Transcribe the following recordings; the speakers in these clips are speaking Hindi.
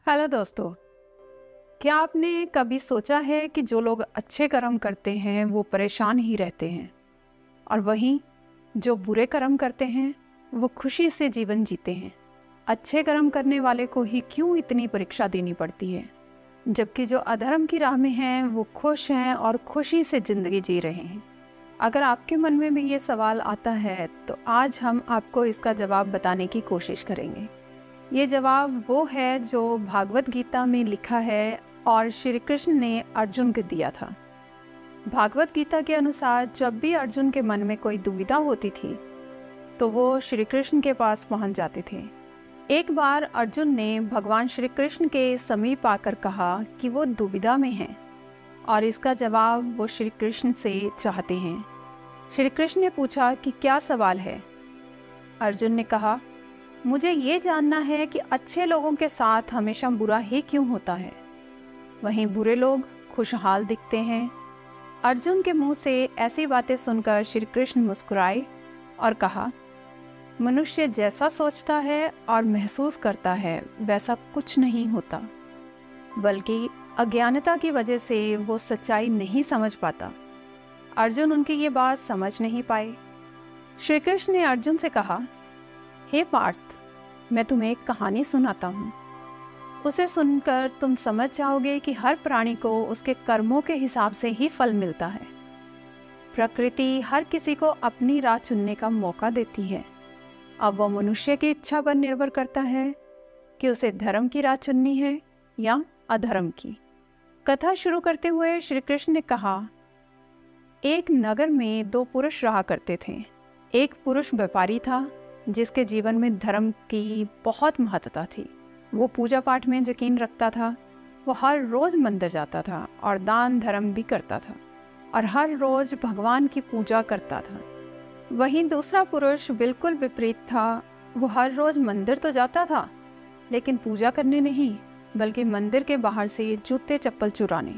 हेलो दोस्तों। क्या आपने कभी सोचा है कि जो लोग अच्छे कर्म करते हैं वो परेशान ही रहते हैं, और वहीं जो बुरे कर्म करते हैं वो खुशी से जीवन जीते हैं। अच्छे कर्म करने वाले को ही क्यों इतनी परीक्षा देनी पड़ती है, जबकि जो अधर्म की राह में हैं वो खुश हैं और खुशी से ज़िंदगी जी रहे हैं। अगर आपके मन में भी ये सवाल आता है तो आज हम आपको इसका जवाब बताने की कोशिश करेंगे। ये जवाब वो है जो भागवत गीता में लिखा है और श्री कृष्ण ने अर्जुन को दिया था। भागवत गीता के अनुसार जब भी अर्जुन के मन में कोई दुविधा होती थी तो वो श्री कृष्ण के पास पहुंच जाते थे। एक बार अर्जुन ने भगवान श्री कृष्ण के समीप आकर कहा कि वो दुविधा में हैं और इसका जवाब वो श्री कृष्ण से चाहते हैं। श्री कृष्ण ने पूछा कि क्या सवाल है। अर्जुन ने कहा, मुझे ये जानना है कि अच्छे लोगों के साथ हमेशा बुरा ही क्यों होता है, वहीं बुरे लोग खुशहाल दिखते हैं। अर्जुन के मुंह से ऐसी बातें सुनकर श्री कृष्ण मुस्कुराए और कहा, मनुष्य जैसा सोचता है और महसूस करता है वैसा कुछ नहीं होता, बल्कि अज्ञानता की वजह से वो सच्चाई नहीं समझ पाता। अर्जुन उनकी ये बात समझ नहीं पाए। श्री कृष्ण ने अर्जुन से कहा, हे पार्थ, मैं तुम्हें एक कहानी सुनाता हूँ। उसे सुनकर तुम समझ जाओगे कि हर प्राणी को उसके कर्मों के हिसाब से ही फल मिलता है। प्रकृति हर किसी को अपनी राह चुनने का मौका देती है। अब वह मनुष्य की इच्छा पर निर्भर करता है कि उसे धर्म की राह चुननी है या अधर्म की। कथा शुरू करते हुए श्री कृष्ण ने कहा, एक नगर में दो पुरुष रहा करते थे। एक पुरुष व्यापारी था जिसके जीवन में धर्म की बहुत महत्वता थी। वो पूजा पाठ में यकीन रखता था। वो हर रोज मंदिर जाता था और दान धर्म भी करता था और हर रोज भगवान की पूजा करता था। वहीं दूसरा पुरुष बिल्कुल विपरीत था। वो हर रोज मंदिर तो जाता था लेकिन पूजा करने नहीं, बल्कि मंदिर के बाहर से जूते चप्पल चुराने।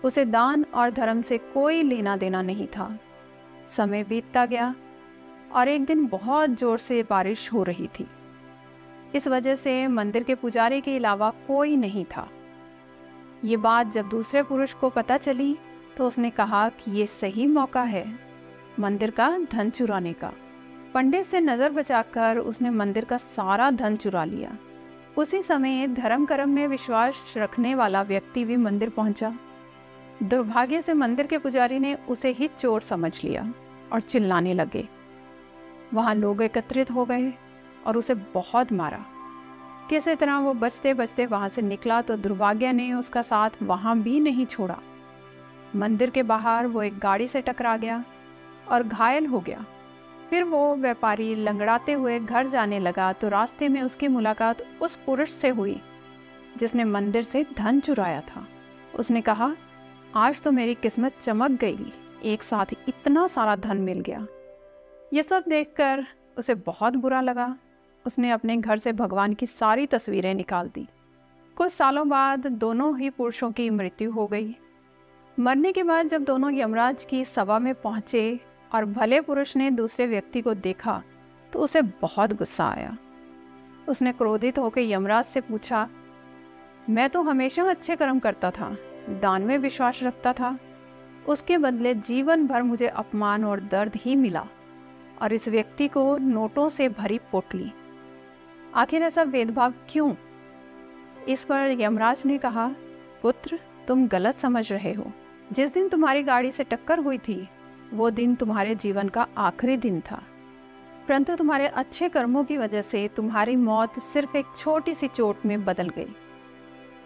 उसे दान और धर्म से कोई लेना देना नहीं था। समय बीतता गया और एक दिन बहुत जोर से बारिश हो रही थी। इस वजह से मंदिर के पुजारी के अलावा कोई नहीं था। ये बात जब दूसरे पुरुष को पता चली तो उसने कहा कि ये सही मौका है मंदिर का धन चुराने का। पंडित से नज़र बचाकर उसने मंदिर का सारा धन चुरा लिया। उसी समय धर्म कर्म में विश्वास रखने वाला व्यक्ति भी मंदिर पहुंचा। दुर्भाग्य से मंदिर के पुजारी ने उसे ही चोर समझ लिया और चिल्लाने लगे। वहाँ लोग एकत्रित हो गए और उसे बहुत मारा। किसी तरह वो बचते बचते वहाँ से निकला तो दुर्भाग्य ने उसका साथ वहाँ भी नहीं छोड़ा। मंदिर के बाहर वो एक गाड़ी से टकरा गया और घायल हो गया। फिर वो व्यापारी लंगड़ाते हुए घर जाने लगा तो रास्ते में उसकी मुलाकात उस पुरुष से हुई जिसने मंदिर से धन चुराया था। उसने कहा, आज तो मेरी किस्मत चमक गई, एक साथ इतना सारा धन मिल गया। ये सब देखकर उसे बहुत बुरा लगा। उसने अपने घर से भगवान की सारी तस्वीरें निकाल दी। कुछ सालों बाद दोनों ही पुरुषों की मृत्यु हो गई। मरने के बाद जब दोनों यमराज की सभा में पहुंचे और भले पुरुष ने दूसरे व्यक्ति को देखा तो उसे बहुत गुस्सा आया। उसने क्रोधित होकर यमराज से पूछा, मैं तो हमेशा अच्छे कर्म करता था, दान में विश्वास रखता था, उसके बदले जीवन भर मुझे अपमान और दर्द ही मिला और इस व्यक्ति को नोटों से भरी पोटली। आखिर ऐसा भेदभाव क्यों? इस पर यमराज ने कहा, पुत्र, तुम गलत समझ रहे हो। जिस दिन तुम्हारी गाड़ी से टक्कर हुई थी वो दिन तुम्हारे जीवन का आखिरी दिन था, परंतु तुम्हारे अच्छे कर्मों की वजह से तुम्हारी मौत सिर्फ एक छोटी सी चोट में बदल गई।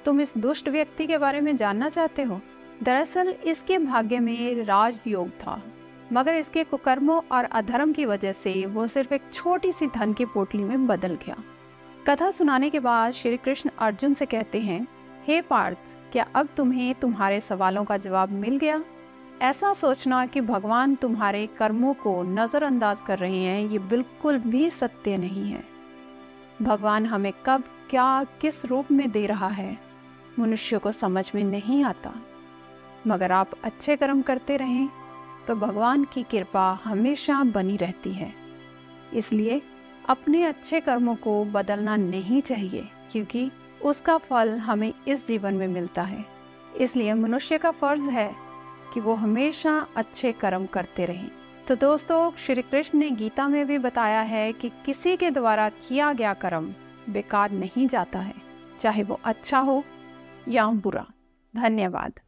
तुम इस दुष्ट व्यक्ति के बारे में जानना चाहते हो? दरअसल इसके भाग्य में राजयोग था, मगर इसके कुकर्मों और अधर्म की वजह से वो सिर्फ एक छोटी सी धन की पोटली में बदल गया। कथा सुनाने के बाद श्री कृष्ण अर्जुन से कहते हैं, हे पार्थ, क्या अब तुम्हें तुम्हारे सवालों का जवाब मिल गया? ऐसा सोचना कि भगवान तुम्हारे कर्मों को नज़रअंदाज कर रहे हैं, ये बिल्कुल भी सत्य नहीं है। भगवान हमें कब क्या किस रूप में दे रहा है मनुष्य को समझ में नहीं आता, मगर आप अच्छे कर्म करते रहें तो भगवान की कृपा हमेशा बनी रहती है। इसलिए अपने अच्छे कर्मों को बदलना नहीं चाहिए, क्योंकि उसका फल हमें इस जीवन में मिलता है। इसलिए मनुष्य का फर्ज है कि वो हमेशा अच्छे कर्म करते रहें। तो दोस्तों, श्री कृष्ण ने गीता में भी बताया है कि किसी के द्वारा किया गया कर्म बेकार नहीं जाता है, चाहे वो अच्छा हो या बुरा। धन्यवाद।